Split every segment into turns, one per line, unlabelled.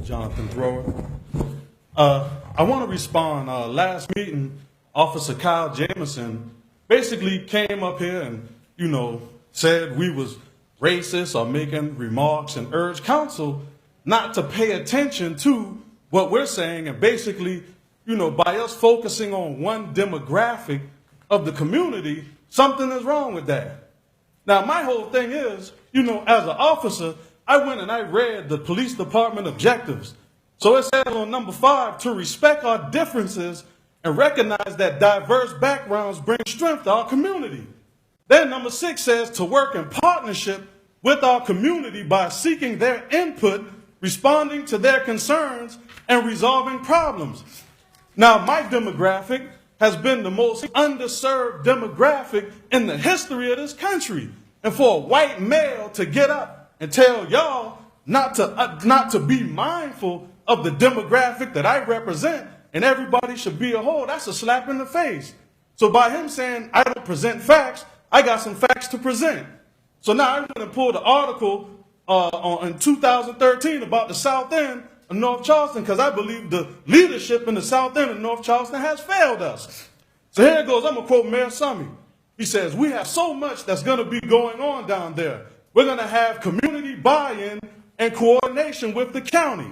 Jonathan Thrower. I want to respond. Last meeting, Officer Kyle Jamison basically came up here and, said we was racist or making remarks and urged council not to pay attention to what we're saying. And basically, by us focusing on one demographic of the community, something is wrong with that. Now, my whole thing is, as an officer, I went and I read the police department objectives. So it says on number 5, to respect our differences and recognize that diverse backgrounds bring strength to our community. Then number 6 says to work in partnership with our community by seeking their input, responding to their concerns, and resolving problems. Now, my demographic has been the most underserved demographic in the history of this country. And for a white male to get up and tell y'all not to be mindful of the demographic that I represent and everybody should be a whole, that's a slap in the face. So by him saying I don't present facts, I got some facts to present. So now I'm going to pull the article in 2013 about the South End of North Charleston, because I believe the leadership in the South End of North Charleston has failed us. So here it goes. I'm going to quote Mayor Summey. He says, we have so much that's going to be going on down there. We're going to have community buy-in and coordination with the county.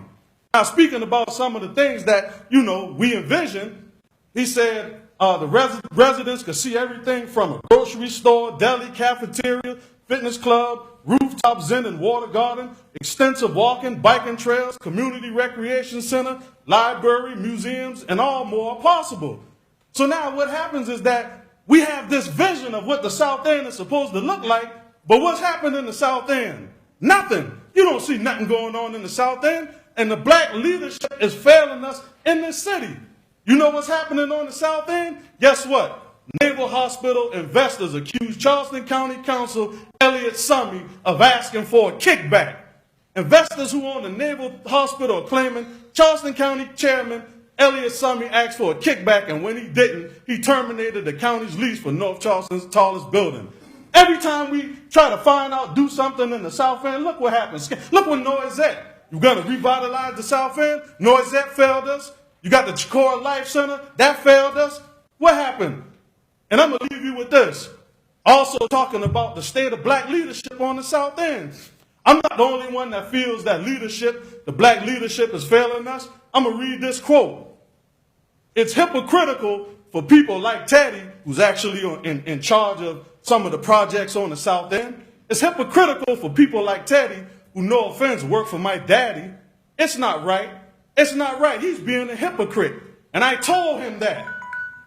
Now, speaking about some of the things that, we envision, he said the residents could see everything from a grocery store, deli, cafeteria, fitness club, rooftop zen and water garden, extensive walking, biking trails, community recreation center, library, museums, and all more possible. So now what happens is that we have this vision of what the South End is supposed to look like, but what's happened in the South End? Nothing. You don't see nothing going on in the South End, and the black leadership is failing us in this city. You know what's happening on the South End? Guess what? Naval Hospital investors accuse Charleston County Council Elliott Summey of asking for a kickback. Investors who own the Naval Hospital are claiming Charleston County Chairman Elliott Summey asked for a kickback, and when he didn't, he terminated the county's lease for North Charleston's tallest building. Every time we try to find out, do something in the South End, look what happens. Look what Noisette. You're going to revitalize the South End? Noisette failed us. You got the Chicora Life Center. That failed us. What happened? And I'm going to leave you with this. Also talking about the state of black leadership on the South End. I'm not the only one that feels that leadership, the black leadership, is failing us. I'm going to read this quote. It's hypocritical for people like Teddy, who's actually in charge of some of the projects on the South End. It's hypocritical for people like Teddy, who, no offense, work for my daddy. It's not right. It's not right. He's being a hypocrite. And I told him that.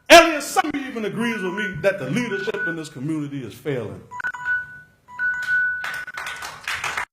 Elliott Summey even agrees with me that the leadership in this community is failing.